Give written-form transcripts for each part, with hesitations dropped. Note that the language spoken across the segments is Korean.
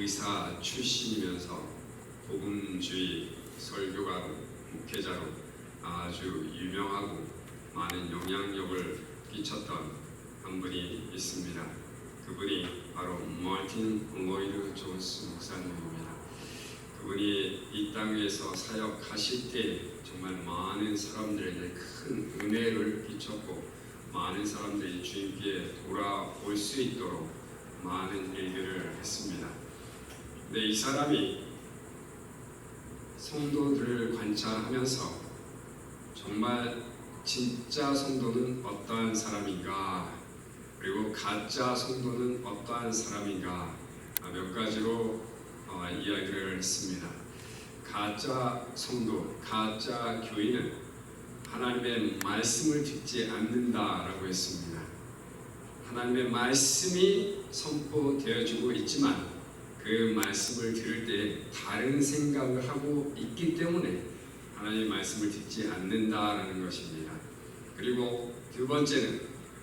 의사 출신이면서 복음주의 설교가로 목회자로 아주 유명하고 많은 영향력을 끼쳤던 한 분이 있습니다. 그분이 바로 마틴 로이드 존스 목사님입니다. 그분이 이 땅 위에서 사역하실 때 정말 많은 사람들에게 큰 은혜를 끼쳤고 많은 사람들이 주님께 돌아올 수 있도록 많은 일들을 했습니다. 근데 이 사람이 성도들을 관찰하면서 정말 진짜 성도는 어떠한 사람인가, 그리고 가짜 성도는 어떠한 사람인가 몇 가지로 이야기를 했습니다. 가짜 성도, 가짜 교인은 하나님의 말씀을 듣지 않는다라고 했습니다. 하나님의 말씀이 선포되어지고 있지만 그 말씀을 들을 때 다른 생각을 하고 있기 때문에 하나님의 말씀을 듣지 않는다라는 것입니다. 그리고 두 번째는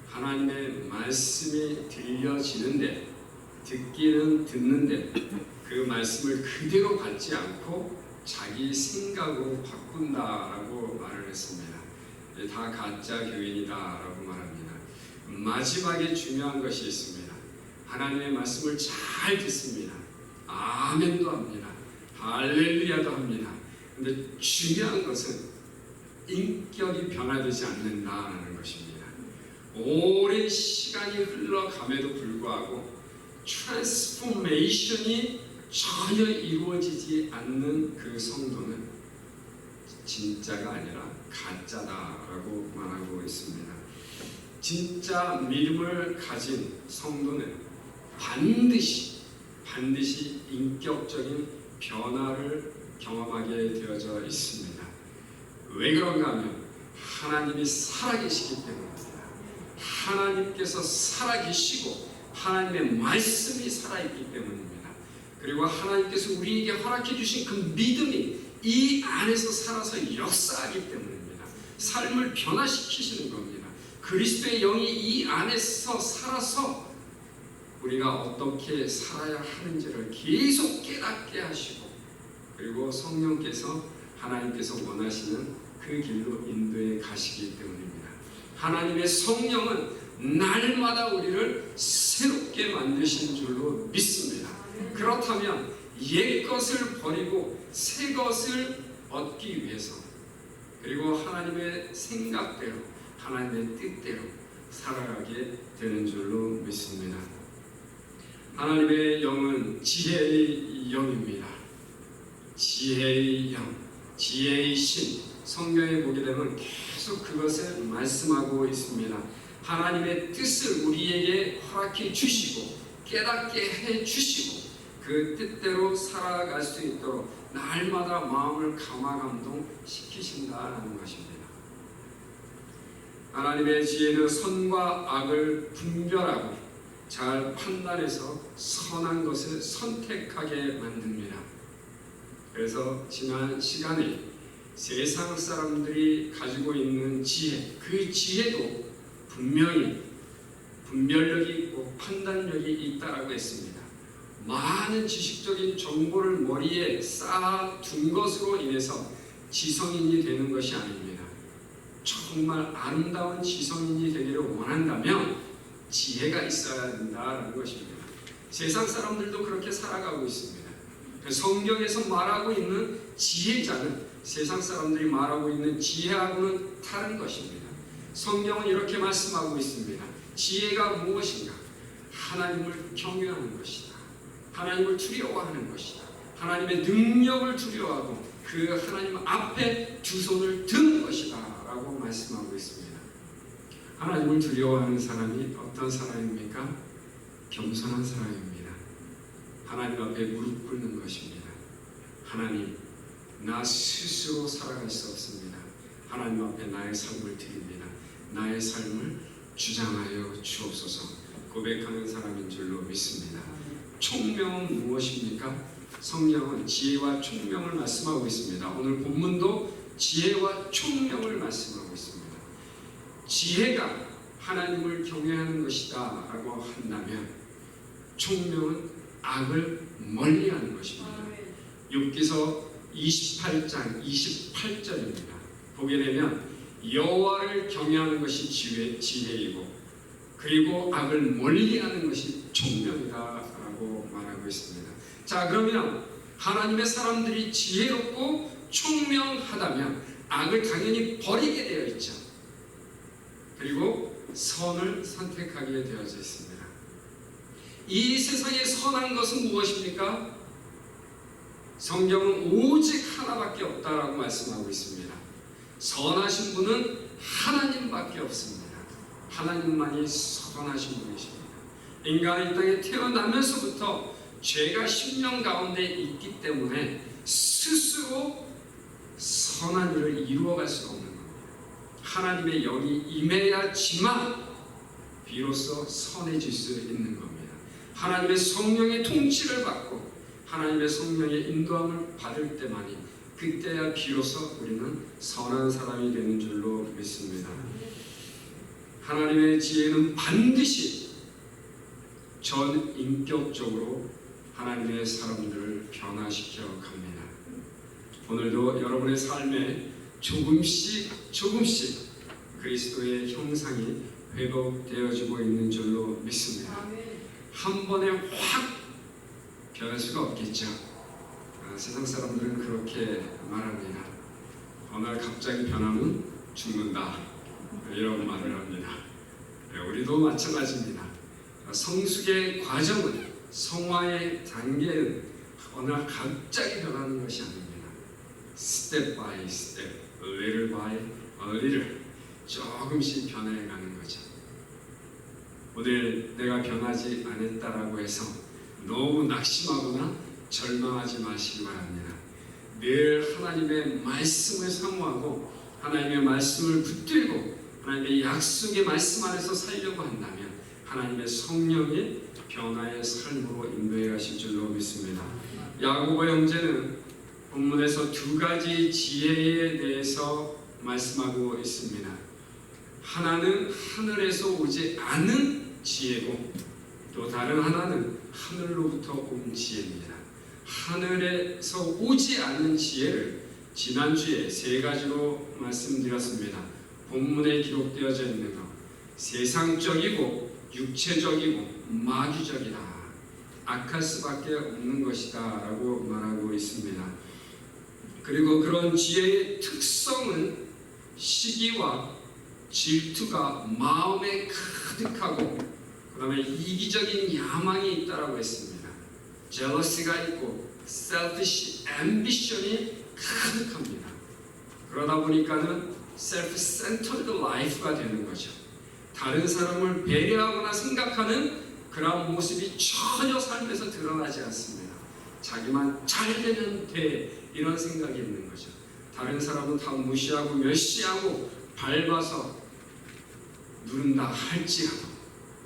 하나님의 말씀이 들려지는데, 듣기는 듣는데 그 말씀을 그대로 받지 않고 자기 생각으로 바꾼다라고 말을 했습니다. 다 가짜 교인이다라고 말합니다. 마지막에 중요한 것이 있습니다. 하나님의 말씀을 잘 듣습니다. 아멘도 합니다. 할렐루야도 합니다. 근데 중요한 것은 인격이 변화되지 않는다는 것입니다. 오랜 시간이 흘러감에도 불구하고 트랜스포메이션이 전혀 이루어지지 않는 그 성도는 진짜가 아니라 가짜다라고 말하고 있습니다. 진짜 믿음을 가진 성도는 반드시 인격적인 변화를 경험하게 되어져 있습니다. 왜 그런가 하면 하나님이 살아계시기 때문입니다. 하나님께서 살아계시고 하나님의 말씀이 살아있기 때문입니다. 그리고 하나님께서 우리에게 허락해 주신 그 믿음이 이 안에서 살아서 역사하기 때문입니다. 삶을 변화시키시는 겁니다. 그리스도의 영이 이 안에서 살아서 우리가 어떻게 살아야 하는지를 계속 깨닫게 하시고, 그리고 성령께서 하나님께서 원하시는 그 길로 인도해 가시기 때문입니다. 하나님의 성령은 날마다 우리를 새롭게 만드신 줄로 믿습니다. 그렇다면 옛 것을 버리고 새 것을 얻기 위해서, 그리고 하나님의 생각대로 하나님의 뜻대로 살아가게 되는 줄로 믿습니다. 하나님의 영은 지혜의 영입니다. 지혜의 영, 지혜의 신, 성경에 보게 되면 계속 그것을 말씀하고 있습니다. 하나님의 뜻을 우리에게 허락해 주시고 깨닫게 해 주시고 그 뜻대로 살아갈 수 있도록 날마다 마음을 감화감동 시키신다는 것입니다. 하나님의 지혜는 선과 악을 분별하고 잘 판단해서 선한 것을 선택하게 만듭니다. 그래서 지난 시간에 세상 사람들이 가지고 있는 지혜, 그 지혜도 분명히 분별력이 있고 판단력이 있다라고 했습니다. 많은 지식적인 정보를 머리에 쌓아둔 것으로 인해서 지성인이 되는 것이 아닙니다. 정말 아름다운 지성인이 되기를 원한다면 지혜가 있어야 된다는 것입니다. 세상 사람들도 그렇게 살아가고 있습니다. 성경에서 말하고 있는 지혜자는 세상 사람들이 말하고 있는 지혜하고는 다른 것입니다. 성경은 이렇게 말씀하고 있습니다. 지혜가 무엇인가? 하나님을 경외하는 것이다. 하나님을 두려워하는 것이다. 하나님의 능력을 두려워하고 그 하나님 앞에 두 손을 드는 것이다 라고 말씀하고 있습니다. 하나님을 두려워하는 사람이 어떤 사람입니까? 겸손한 사람입니다. 하나님 앞에 무릎 꿇는 것입니다. 하나님, 나 스스로 살아갈 수 없습니다. 하나님 앞에 나의 삶을 드립니다. 나의 삶을 주장하여 주옵소서 고백하는 사람인 줄로 믿습니다. 총명은 무엇입니까? 성경은 지혜와 총명을 말씀하고 있습니다. 오늘 본문도 지혜와 총명을 말씀하고 있습니다. 지혜가 하나님을 경외하는 것이다 라고 한다면 총명은 악을 멀리하는 것입니다. 욥기서 28장 28절입니다. 보게 되면 여호와를 경외하는 것이 지혜이고 그리고 악을 멀리하는 것이 총명이다라고 말하고 있습니다. 자, 그러면 하나님의 사람들이 지혜롭고 총명하다면 악을 당연히 버리게 되어 있죠. 그리고 선을 선택하게 되어져 있습니다. 이 세상에 선한 것은 무엇입니까? 성경은 오직 하나밖에 없다라고 말씀하고 있습니다. 선하신 분은 하나님밖에 없습니다. 하나님만이 선하신 분이십니다. 인간이 이 땅에 태어나면서부터 죄가 심령 가운데 있기 때문에 스스로 선한 일을 이루어갈 수가 없는 겁니다. 하나님의 영이 임해야지만 비로소 선해질 수 있는 겁니다. 하나님의 성령의 통치를 받고 하나님의 성령의 인도함을 받을 때만이 그때야 비로소 우리는 선한 사람이 되는 줄로 믿습니다. 하나님의 지혜는 반드시 전 인격적으로 하나님의 사람들을 변화시켜 갑니다. 오늘도 여러분의 삶에 조금씩 그리스도의 형상이 회복되어지고 있는 줄로 믿습니다. 한 번에 확 변할 수가 없겠죠. 세상 사람들은 그렇게 말합니다. 어느 날 갑자기 변하면 죽는다, 이런 말을 합니다. 우리도 마찬가지입니다. 성숙의 과정은, 성화의 단계는 어느 날 갑자기 변하는 것이 아닙니다. 스텝 바이 스텝, little by little, 조금씩 변해가는 거죠. 오늘 내가 변하지 않았다라고 해서 너무 낙심하거나 절망하지 마시기 바랍니다. 늘 하나님의 말씀을 사모하고 하나님의 말씀을 붙들고 하나님의 약속의 말씀 안에서 살려고 한다면 하나님의 성령이 변화의 삶으로 인도해 가실 줄로 믿습니다. 야고보 형제는 본문에서 두 가지 지혜에 대해서 말씀하고 있습니다. 하나는 하늘에서 오지 않은 지혜고 또 다른 하나는 하늘로부터 온 지혜입니다. 하늘에서 오지 않는 지혜를 지난주에 세 가지로 말씀드렸습니다. 본문에 기록되어져 있는 것, 세상적이고 육체적이고 마귀적이다, 악할 수밖에 없는 것이다 라고 말하고 있습니다. 그리고 그런 지혜의 특성은 시기와 질투가 마음에 가득하고 그 다음에 이기적인 야망이 있다라고 했습니다. jealousy가 있고 selfish ambition이 가득합니다. 그러다 보니까는 self-centered life가 되는 거죠. 다른 사람을 배려하거나 생각하는 그런 모습이 전혀 삶에서 드러나지 않습니다. 자기만 잘 되면 돼, 이런 생각이 있는 거죠. 다른 사람은 다 무시하고 멸시하고 밟아서 누른다 할지라도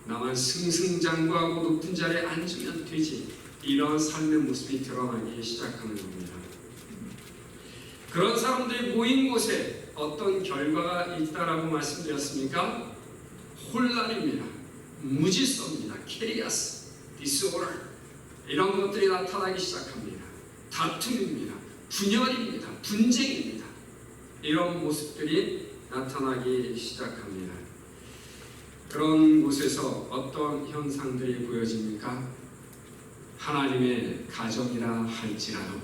나만 승승장구하고 높은 자리에 앉으면 되지, 이런 삶의 모습이 드러나기 시작하는 겁니다. 그런 사람들이 모인 곳에 어떤 결과가 있다라고 말씀드렸습니까? 혼란입니다. 무질서입니다. chaos, disorder, 이런 것들이 나타나기 시작합니다. 다툼입니다. 분열입니다. 분쟁입니다. 이런 모습들이 나타나기 시작합니다. 그런 곳에서 어떤 현상들이 보여집니까? 하나님의 가정이라 할지라도,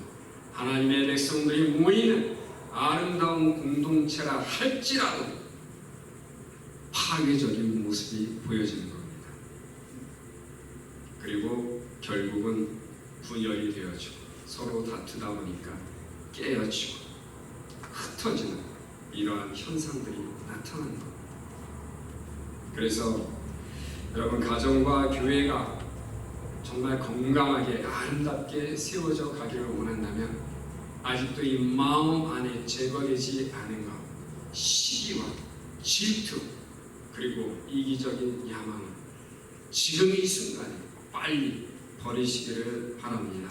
하나님의 백성들이 모이는 아름다운 공동체라 할지라도 파괴적인 모습이 보여지는 겁니다. 그리고 결국은 분열이 되어지고 서로 다투다 보니까 깨어지고 흩어지는 이러한 현상들이 나타나는 겁니다. 그래서 여러분, 가정과 교회가 정말 건강하게 아름답게 세워져 가기를 원한다면 아직도 이 마음 안에 제거되지 않은 것, 시기와 질투 그리고 이기적인 야망은 지금 이 순간에 빨리 버리시기를 바랍니다.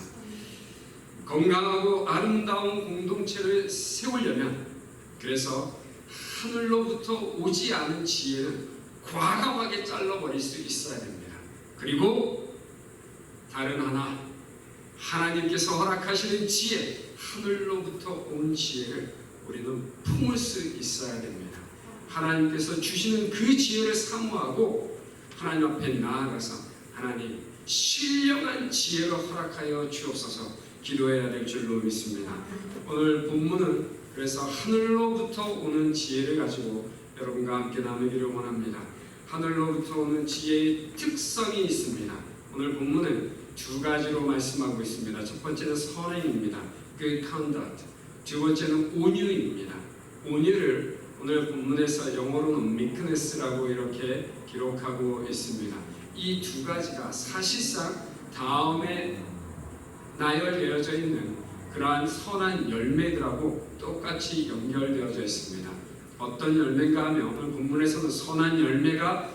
건강하고 아름다운 공동체를 세우려면, 그래서 하늘로부터 오지 않은 지혜는 과감하게 잘라버릴 수 있어야 됩니다. 그리고 다른 하나, 하나님께서 허락하시는 지혜, 하늘로부터 온 지혜를 우리는 품을 수 있어야 됩니다. 하나님께서 주시는 그 지혜를 사모하고 하나님 앞에 나아가서 하나님 신령한 지혜를 허락하여 주옵소서 기도해야 될 줄로 믿습니다. 오늘 본문은 그래서 하늘로부터 오는 지혜를 가지고 여러분과 함께 나누기를 원합니다. 하늘로부터 오는 지혜의 특성이 있습니다. 오늘 본문은 두 가지로 말씀하고 있습니다. 첫 번째는 선행입니다. Good conduct. 두 번째는 온유입니다. 온유를 오늘 본문에서 영어로는 meekness라고 이렇게 기록하고 있습니다. 이 두 가지가 사실상 다음에 나열되어져 있는 그러한 선한 열매들하고 똑같이 연결되어져 있습니다. 어떤 열매인가 하면 오늘 본문에서는 선한 열매가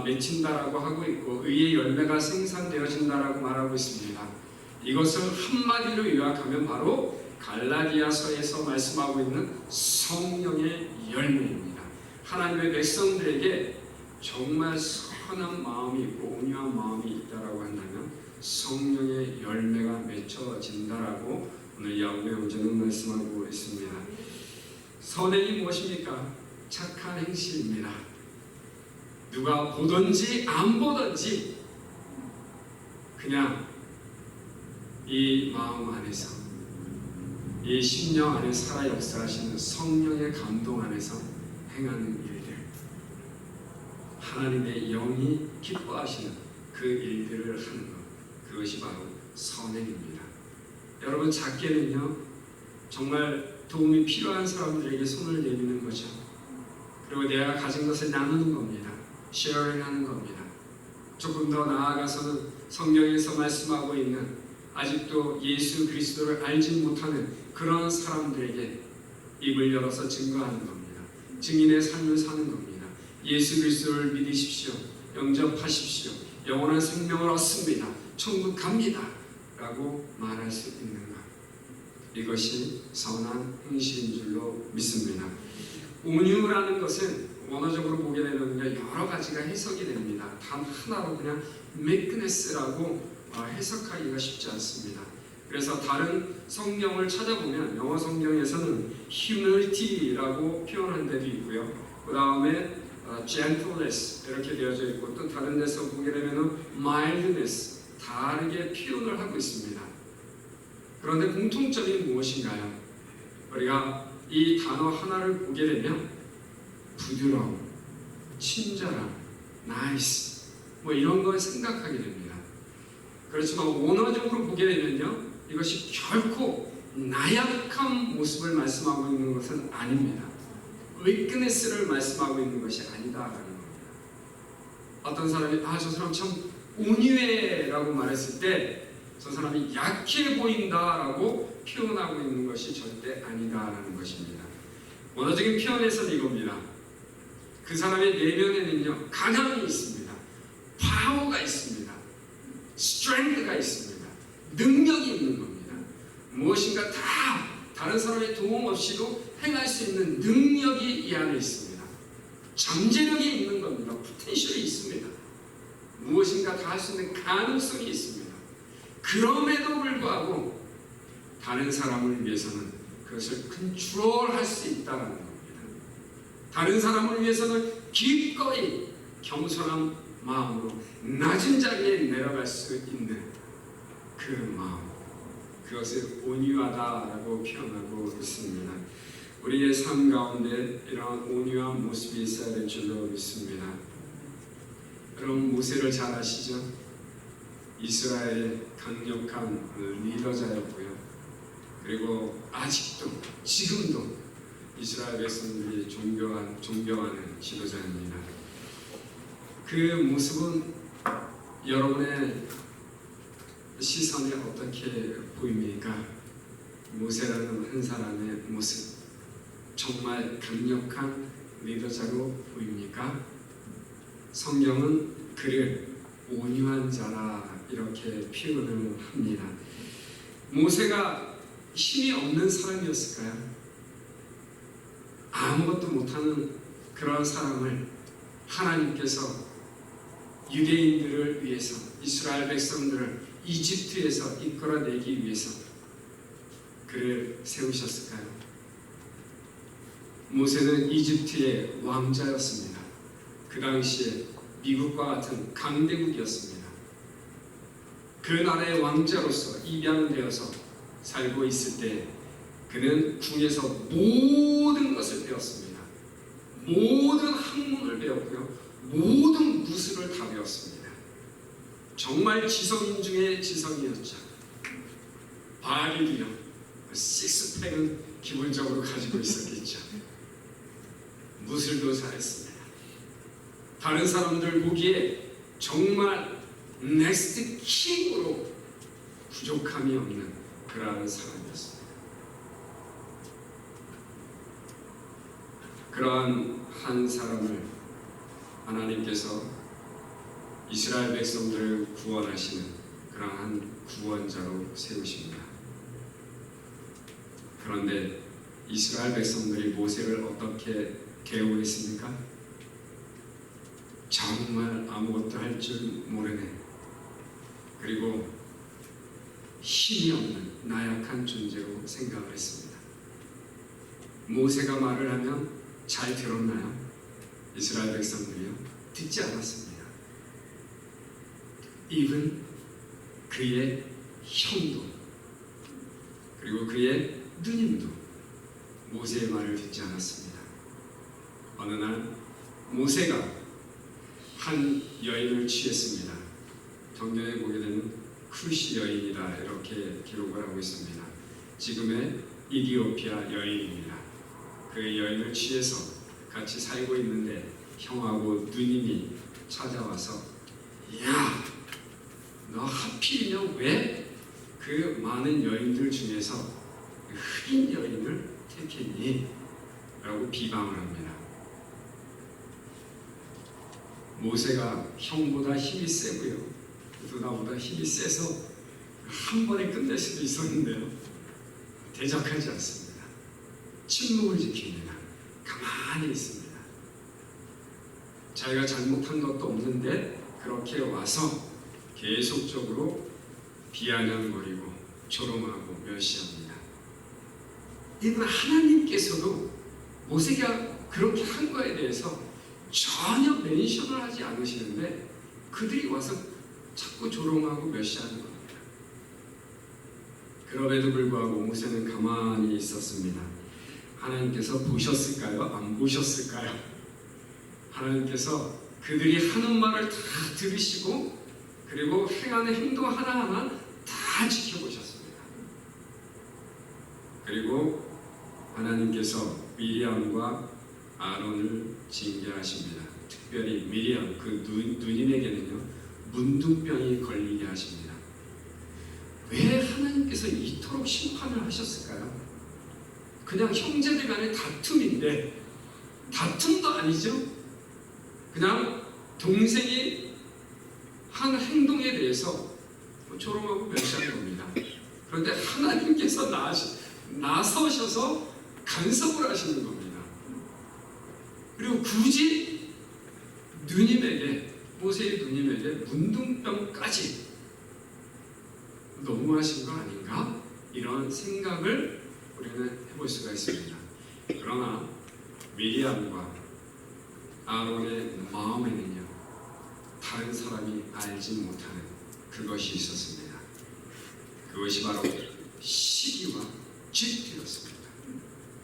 맺힌다라고 하고 있고 의의 열매가 생산되어진다라고 말하고 있습니다. 이것을 한마디로 요약하면 바로 갈라디아서에서 말씀하고 있는 성령의 열매입니다. 하나님의 백성들에게 정말 선한 마음이 있고 온유한 마음이 있다라고 한다면 성령의 열매가 맺혀진다라고 오늘 야곱의 언제는 말씀하고 있습니다. 선행이 무엇입니까? 착한 행실입니다. 누가 보든지 안 보든지 그냥 이 마음 안에서 이 심령 안에 살아 역사하시는 성령의 감동 안에서 행하는 일들, 하나님의 영이 기뻐하시는 그 일들을 하는 것, 그것이 바로 선행입니다. 여러분, 작게는요 정말 도움이 필요한 사람들에게 손을 내미는 거죠. 그리고 내가 가진 것을 나누는 겁니다. 쉐어링하는 겁니다. 조금 더 나아가서는 성경에서 말씀하고 있는 아직도 예수 그리스도를 알지 못하는 그런 사람들에게 입을 열어서 증거하는 겁니다. 증인의 삶을 사는 겁니다. 예수 그리스도를 믿으십시오. 영접하십시오. 영원한 생명을 얻습니다. 천국 갑니다. 라고 말할 수 있는 것. 이것이 선한 행실인 줄로 믿습니다. 온유라는 것은 원어적으로 보게 되면 여러 가지가 해석이 됩니다. 단 하나로 그냥 meekness라고 해석하기가 쉽지 않습니다. 그래서 다른 성경을 찾아보면 영어 성경에서는 humility라고 표현한 데도 있고요. 그 다음에 gentleness 이렇게 되어져 있고 또 다른 데서 보게 되면 mildness 다르게 표현을 하고 있습니다. 그런데 공통점이 무엇인가요? 우리가 이 단어 하나를 보게 되면 부드러움, 친절함, 나이스 뭐 이런 걸 생각하게 됩니다. 그렇지만 원어적으로 보게 되면요 이것이 결코 나약한 모습을 말씀하고 있는 것은 아닙니다. weakness를 말씀하고 있는 것이 아니다라는 겁니다. 어떤 사람이 저 사람 참 온유해 라고 말했을 때 저 사람이 약해 보인다라고 표현하고 있는 것이 절대 아니다라는 것입니다. 원어적인 표현에서는 이겁니다. 그 사람의 내면에는요 강함이 있습니다. 파워가 있습니다. 스트렝스가 있습니다. 능력이 있는 겁니다. 무엇인가 다 다른 사람의 도움 없이도 행할 수 있는 능력이 이 안에 있습니다. 잠재력이 있는 겁니다. 포텐셜이 있습니다. 무엇인가 다 할 수 있는 가능성이 있습니다. 그럼에도 불구하고 다른 사람을 위해서는 그것을 컨트롤할 수 있다는 겁니다. 다른 사람을 위해서는 기꺼이 겸손한 마음으로 낮은 자리에 내려갈 수 있는 그 마음, 그것을 온유하다라고 표현하고 있습니다. 우리의 삶 가운데 이러한 온유한 모습이 있어야 될 줄로 믿습니다. 여러분 모세를 잘 아시죠? 이스라엘의 강력한 리더자였고요. 그리고 아직도 지금도 이스라엘 백성들이 존경하는 지도자입니다. 그 모습은 여러분의 시선에 어떻게 보입니까? 모세라는 한 사람의 모습 정말 강력한 리더자로 보입니까? 성경은 그를 온유한 자라 이렇게 표현을 합니다. 모세가 힘이 없는 사람이었을까요? 아무것도 못하는 그런 사람을 하나님께서 유대인들을 위해서 이스라엘 백성들을 이집트에서 이끌어내기 위해서 그를 세우셨을까요? 모세는 이집트의 왕자였습니다. 그 당시에 미국과 같은 강대국이었습니다. 그 나라의 왕자로서 입양되어서 살고 있을 때 그는 궁에서 모든 것을 배웠습니다. 모든 학문을 배웠고요. 모든 무술을 다 배웠습니다. 정말 지성인 중에 지성이었죠. 바리도요. 식스팩은 기본적으로 가지고 있었겠죠. 무술도 잘했습니다. 다른 사람들 보기에 정말 넥스트 킹으로 부족함이 없는 그러한 사람이었습니다. 그러한 한 사람을 하나님께서 이스라엘 백성들을 구원하시는 그러한 구원자로 세우십니다. 그런데 이스라엘 백성들이 모세를 어떻게 대우했습니까? 정말 아무것도 할 줄 모르네. 그리고 힘이 없는 나약한 존재로 생각을 했습니다. 모세가 말을 하면 잘 들었나요? 이스라엘 백성들이요? 듣지 않았습니다. even 그의 형도 그리고 그의 누님도 모세의 말을 듣지 않았습니다. 어느 날 모세가 한 여인을 취했습니다. 성경에 보게 되면 쿠시 여인이다 이렇게 기록을 하고 있습니다. 지금의 이디오피아 여인입니다. 그 여인을 취해서 같이 살고 있는데 형하고 누님이 찾아와서 야, 너 하필이면 왜 그 많은 여인들 중에서 흑인 여인을 택했니? 라고 비방을 합니다. 모세가 형보다 힘이 세고요. 누나보다 힘이 세서 한 번에 끝낼 수도 있었는데요. 대적하지 않습니다. 침묵을 지킵니다. 가만히 있습니다. 자기가 잘못한 것도 없는데 그렇게 와서 계속적으로 비아냥거리고 조롱하고 멸시합니다. 이건 하나님께서도 모세가 그렇게 한 거에 대해서 전혀 멘션을 하지 않으시는데 그들이 와서 자꾸 조롱하고 멸시하는 겁니다. 그럼에도 불구하고 모세는 가만히 있었습니다. 하나님께서 보셨을까요? 안 보셨을까요? 하나님께서 그들이 하는 말을 다 들으시고 그리고 행하는 행동 하나하나 다 지켜보셨습니다. 그리고 하나님께서 미리암과 아론을 징계하십니다. 특별히 미리암 그 누님에게는요 문둥병이 걸리게 하십니다. 왜 하나님께서 이토록 심판을 하셨을까요? 그냥 형제들 간의 다툼인데 다툼도 아니죠. 그냥 동생이 한 행동에 대해서 조롱하고 멸시하는 겁니다. 그런데 하나님께서 나서셔서 간섭을 하시는 겁니다. 그리고 굳이 누님에게 모세의 누님에게 문둥병까지 너무하신 거 아닌가? 이런 생각을 우리는 해볼 수가 있습니다. 그러나 미리암과 아론의 마음에는요 다른 사람이 알지 못하는 그것이 있었습니다. 그것이 바로 시기와 질투였습니다.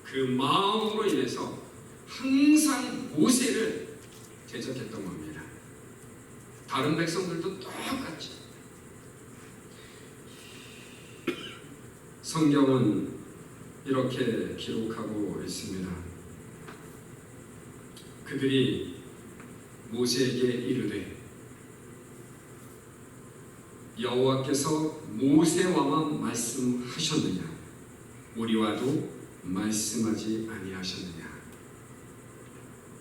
그 마음으로 인해서 항상 모세를 대적했던 겁니다. 다른 백성들도 똑같죠. 성경은 이렇게 기록하고 있습니다. 그들이 모세에게 이르되 여호와께서 모세와만 말씀하셨느냐 우리와도 말씀하지 아니하셨느냐.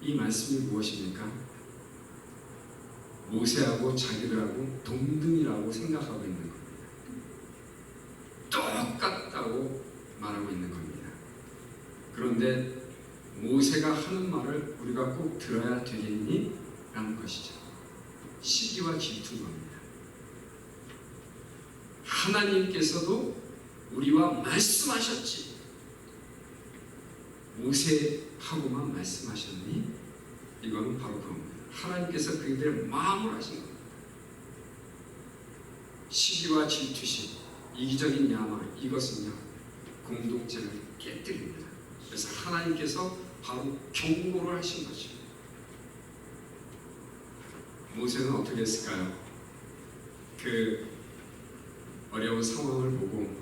이 말씀이 무엇입니까? 모세하고 자기들하고 동등이라고 생각하고 있는 겁니다. 똑같다고 말하고 있는 겁니다. 그런데 모세가 하는 말을 우리가 꼭 들어야 되겠니? 라는 것이죠. 시기와 질투인 겁니다. 하나님께서도 우리와 말씀하셨지. 모세하고만 말씀하셨니? 이거는 바로 그겁니다. 하나님께서 그들의 마음을 하신 겁니다. 시기와 질투심, 이기적인 야망, 이것은요 공동체를 깨뜨립니다. 그래서 하나님께서 바로 경고를 하신 거죠. 모세는 어떻게 했을까요? 그 어려운 상황을 보고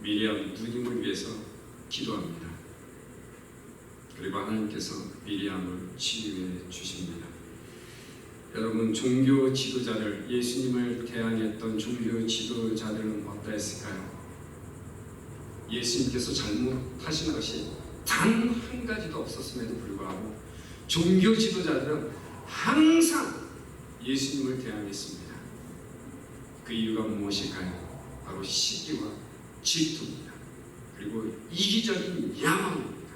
미리암 누님을 위해서 기도합니다. 그리고 하나님께서 미리암을 치유해 주십니다. 여러분, 종교 지도자들, 예수님을 대항했던 종교 지도자들은 어떠했을까요? 예수님께서 잘못하신 것이 단 한 가지도 없었음에도 불구하고 종교 지도자들은 항상 예수님을 대항했습니다. 그 이유가 무엇일까요? 바로 시기와 질투입니다. 그리고 이기적인 야망입니다.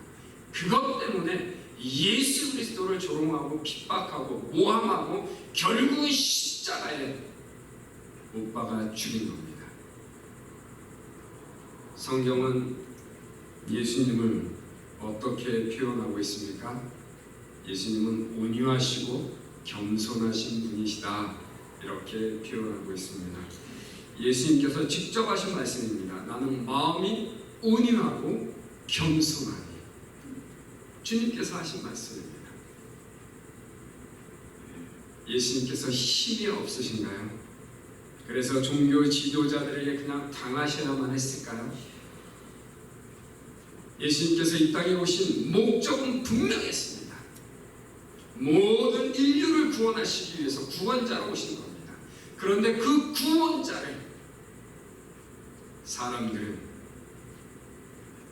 그것 때문에 예수 그리스도를 조롱하고 핍박하고 모함하고 결국 십자가에 못 박아 죽인 겁니다. 성경은 예수님을 어떻게 표현하고 있습니까? 예수님은 온유하시고 겸손하신 분이시다, 이렇게 표현하고 있습니다. 예수님께서 직접 하신 말씀입니다. 나는 마음이 온유하고 겸손하니. 주님께서 하신 말씀입니다. 예수님께서 힘이 없으신가요? 그래서 종교 지도자들에게 그냥 당하셔야만 했을까요? 예수님께서 이 땅에 오신 목적은 분명했습니다. 모든 인류를 구원하시기 위해서 구원자로 오신 겁니다. 그런데 그 구원자를 사람들은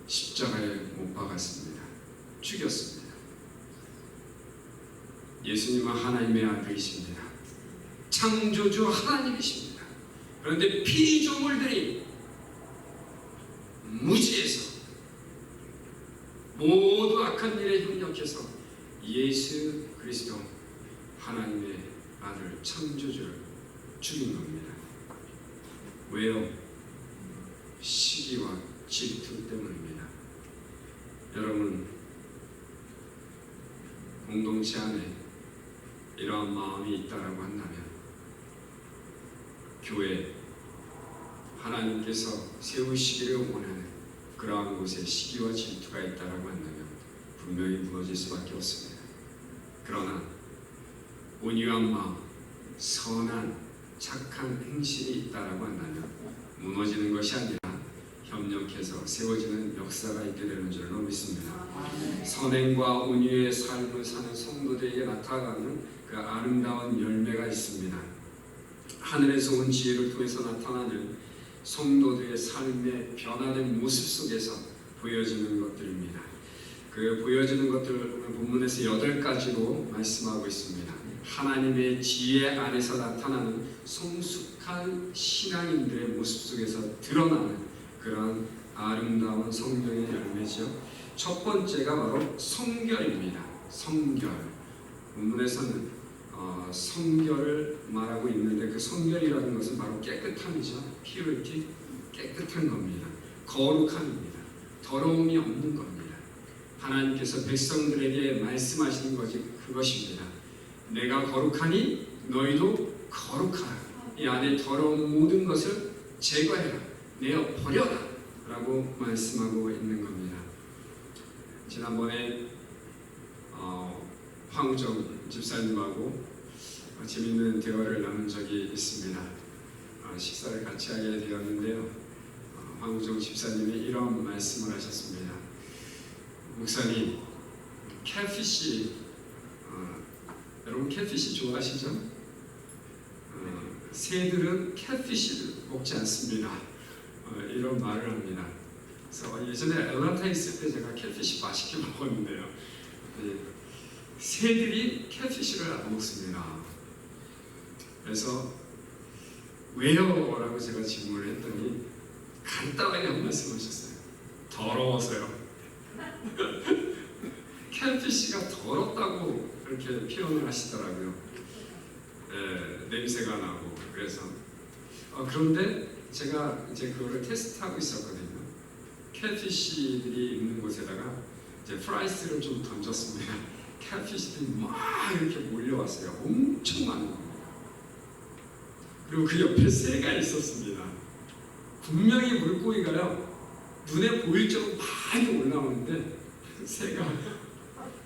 십자가에 못 박았습니다. 죽였습니다. 예수님은 하나님의 아들이십니다. 창조주 하나님이십니다. 그런데 피조물들이 무지해서 모두 악한 일에 협력해서 예수 그리스도 하나님의 아들 창조주를 죽인 겁니다. 왜요? 시기와 질투 때문입니다. 여러분, 공동체 안에 이러한 마음이 있다라고 한다면, 교회, 하나님께서 세우시기를 원하는 그러한 곳에 시기와 질투가 있다라고 한다면 분명히 무너질 수밖에 없습니다. 그러나 온유한 마음, 선한 착한 행실이 있다라고 한다면 무너지는 것이 아니라 협력해서 세워지는 역사가 있게 되는 줄로 믿습니다. 선행과 온유의 삶을 사는 성도들에게 나타나는 그 아름다운 열매가 있습니다. 하늘에서 온 지혜를 통해서 나타나는 성도들의 삶의 변화된 모습 속에서 보여지는 것들입니다. 그 보여지는 것들을 본문에서 8가지로 말씀하고 있습니다. 하나님의 지혜 안에서 나타나는 성숙한 신앙인들의 모습 속에서 드러나는 그런 아름다운 성령의 열매죠. 첫 번째가 바로 성결입니다. 성결. 본문에서는 성결을 말하고 있는데, 그 성결이라는 것은 바로 깨끗함이죠. purity, 깨끗한 겁니다. 거룩함입니다. 더러움이 없는 겁니다. 하나님께서 백성들에게 말씀하시는 것이 그것입니다. 내가 거룩하니 너희도 거룩하라. 이 안에 더러운 모든 것을 제거해라, 내어 버려라 라고 말씀하고 있는 겁니다. 지난번에 황우정 집사님하고 재미있는 대화를 나눈 적이 있습니다. 식사를 같이 하게 되었는데요. 황우정 집사님이 이런 말씀을 하셨습니다. 목사님, catfish, 여러분 catfish 좋아하시죠? 새들은 catfish를 먹지 않습니다. 이런 말을 합니다. 그래서 예전에 애틀랜타에 있을 때 제가 catfish 맛있게 먹었는데요. 새들이 catfish를 안 먹습니다. 그래서 왜요? 라고 제가 질문을 했더니 간단하게 한 말씀하셨어요. 더러워서요. catfish가 더럽다고 그렇게 표현을 하시더라고요. 냄새가 나고. 그래서 그런데 제가 이제 그거를 테스트하고 있었거든요. 캣피쉬들이 있는 곳에다가 이제 프라이스를 좀 던졌습니다. 캣피쉬들이 막 이렇게 몰려왔어요. 엄청 많은 겁니다. 그리고 그 옆에 새가 있었습니다. 분명히 물고기가요 눈에 보일 정도로 많이 올라오는데 새가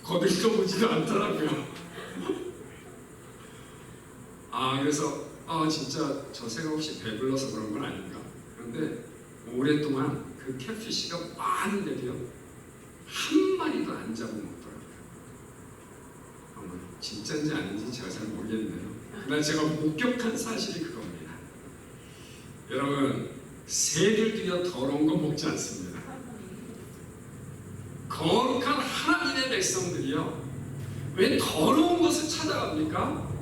거들떠보지도 않더라고요. 그래서 진짜 저 새가 혹시 배불러서 그런 건 아닌가. 그런데 오랫동안 그 캣피쉬가 많은데도요 한 마리도 안 잡아먹더라고요. 진짜인지 아닌지 제가 잘 모르겠네요. 그러나 제가 목격한 사실이 그겁니다. 여러분, 새들도요 더러운 거 먹지 않습니다. 거룩한 하나님의 백성들이요 왜 더러운 것을 찾아갑니까?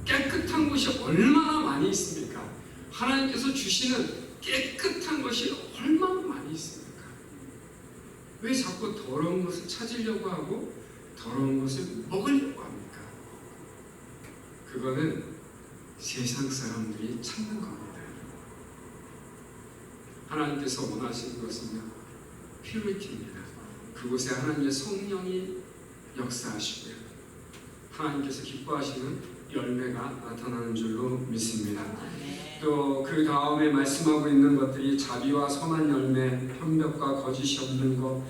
깨끗한 곳이 얼마나 많이 있습니까? 하나님께서 주시는 깨끗한 것이 얼마나 많이 있습니까? 왜 자꾸 더러운 것을 찾으려고 하고 더러운 것을 먹으려고 합니까? 그거는 세상 사람들이 찾는 겁니다. 하나님께서 원하시는 것은요 퓨리티입니다. 그곳에 하나님의 성령이 역사하시고요 하나님께서 기뻐하시는 열매가 나타나는 줄로 믿습니다. 또 그 다음에 말씀하고 있는 것들이 자비와 선한 열매, 편벽과 거짓이 없는 것,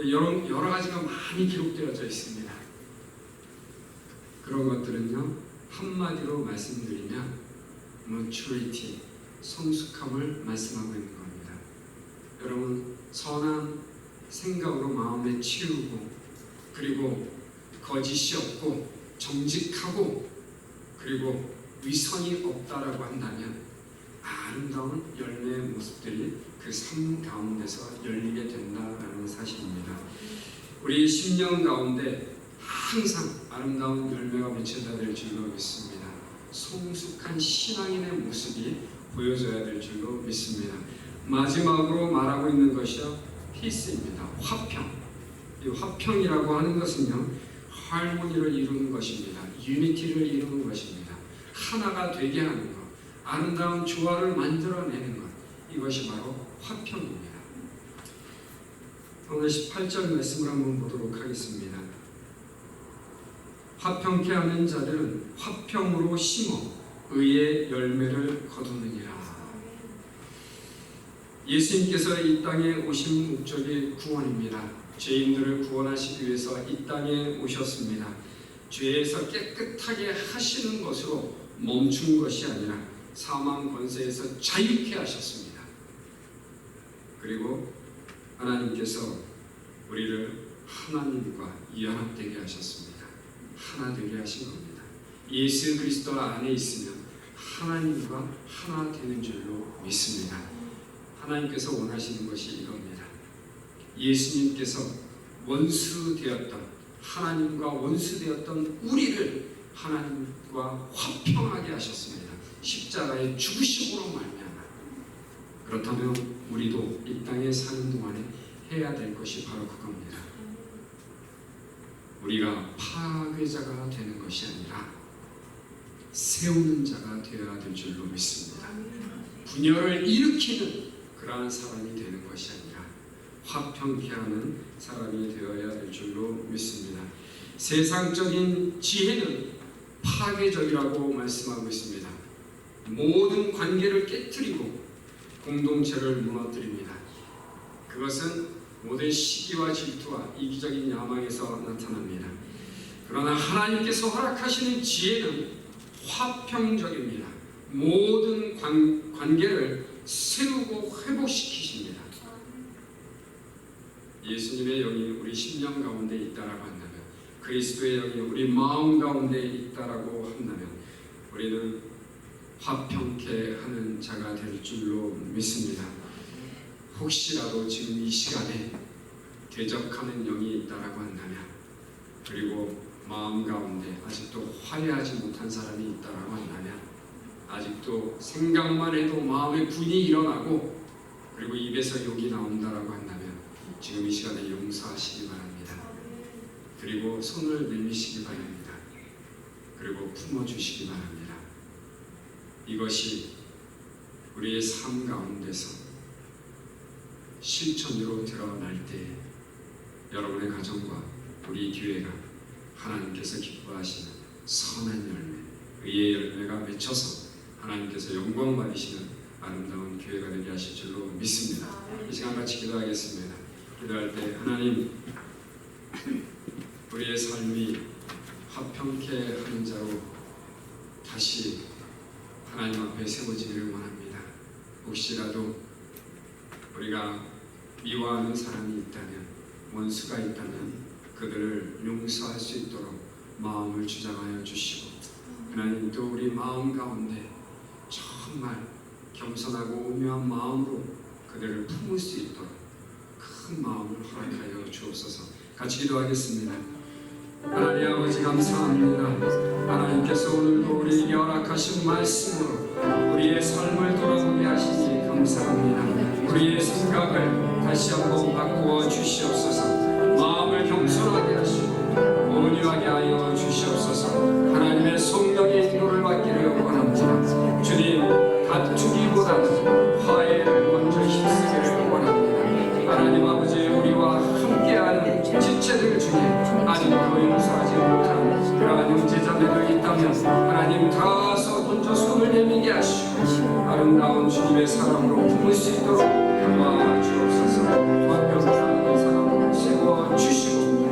여러 가지가 많이 기록되어져 있습니다. 그런 것들은요 한마디로 말씀드리면 maturity, 성숙함을 말씀하고 있는 겁니다. 여러분, 선한 생각으로 마음에 치우고, 그리고 거짓이 없고 정직하고, 그리고 위선이 없다라고 한다면 아름다운 열매의 모습들이 그 삶 가운데서 열리게 된다라는 사실입니다. 우리 심령 가운데 항상 아름다운 열매가 맺혀져야 될 줄로 믿습니다. 성숙한 신앙인의 모습이 보여져야 될 줄로 믿습니다. 마지막으로 말하고 있는 것이요 피스입니다. 화평. 이 화평이라고 하는 것은요 할모니를 이루는 것입니다. 유니티를 이루는 것입니다. 하나가 되게 하는 것, 아름다운 조화를 만들어내는 것, 이것이 바로 화평입니다. 오늘 18절 말씀을 한번 보도록 하겠습니다. 화평케 하는 자들은 화평으로 심어 의의 열매를 거두느니라. 예수님께서 이 땅에 오신 목적이 구원입니다. 죄인들을 구원하시기 위해서 이 땅에 오셨습니다. 죄에서 깨끗하게 하시는 것으로 멈춘 것이 아니라 사망 권세에서 자유케 하셨습니다. 그리고 하나님께서 우리를 하나님과 연합되게 하셨습니다. 하나 되게 하신 겁니다. 예수 그리스도 안에 있으면 하나님과 하나 되는 줄로 믿습니다. 하나님께서 원하시는 것이 이겁니다. 예수님께서 원수 되었던, 하나님과 원수 되었던 우리를 하나님과 화평하게 하셨습니다. 십자가의 죽으심으로 말미암아. 그렇다면 우리도 이 땅에 사는 동안에 해야 될 것이 바로 그겁니다. 우리가 파괴자가 되는 것이 아니라 세우는 자가 되어야 될 줄로 믿습니다. 분열을 일으키는 그러한 사람이 되는 것이 아니라 화평케 하는 사람이 되어야 될 줄로 믿습니다. 세상적인 지혜는 파괴적이라고 말씀하고 있습니다. 모든 관계를 깨트리고 공동체를 무너뜨립니다. 그것은 모든 시기와 질투와 이기적인 야망에서 나타납니다. 그러나 하나님께서 허락하시는 지혜는 화평적입니다. 모든 관계를 세우고 회복시키십니다. 예수님의 영이 우리 심령 가운데 있다라고 한다면, 그리스도의 영이 우리 마음 가운데 있다라고 한다면 우리는 화평케 하는 자가 될 줄로 믿습니다. 혹시라도 지금 이 시간에 대적하는 영이 있다라고 한다면, 그리고 마음 가운데 아직도 화해하지 못한 사람이 있다라고 한다면, 아직도 생각만 해도 마음에 분이 일어나고 그리고 입에서 욕이 나온다라고 한다면 지금 이 시간에 용서하시기 바랍니다. 그리고 손을 내미시기 바랍니다. 그리고 품어주시기 바랍니다. 이것이 우리의 삶 가운데서 실천으로 드러날 때 여러분의 가정과 우리 교회가 하나님께서 기뻐하시는 선한 열매, 의의 열매가 맺혀서 하나님께서 영광 받으시는 아름다운 교회가 되게 하실 줄로 믿습니다. 이 시간 같이 기도하겠습니다. 기도할 때 하나님, 우리의 삶이 화평케 하는 자로 다시 하나님 앞에 세워지기를 원합니다. 혹시라도 우리가 미워하는 사람이 있다면, 원수가 있다면 그들을 용서할 수 있도록 마음을 주장하여 주시고, 하나님 또 우리 마음 가운데 정말 겸손하고 오묘한 마음으로 그들을 품을 수 있도록 큰 마음을 허락하여 주옵소서. 같이 기도하겠습니다. 하나님 아버지 감사합니다. 하나님께서 오늘도 우리에게 허락하신 말씀으로 우리의 삶을 돌아보게 하시니 감사합니다. 우리의 생각을 다시 한번 바꾸어 주시옵소서. 마음을 겸손하게 하시고 온유하게 하여 주시옵소서. 하나님의 성령의 인도를 받기를 원합니다. 주님, 다투기보다는 화해를 먼저 힘쓰기를 원합니다. 하나님 아버지, 우리와 함께하는 지체들 중에 아직도 용서하지 못한 그러한 형제자매들 있다면 하나님 가서 먼저 손을 내밀게 하시고 아름다운 주님의 사랑으로 품을 수 있도록 도와주옵소서. 화평케 하는 사랑으로 세워 주시고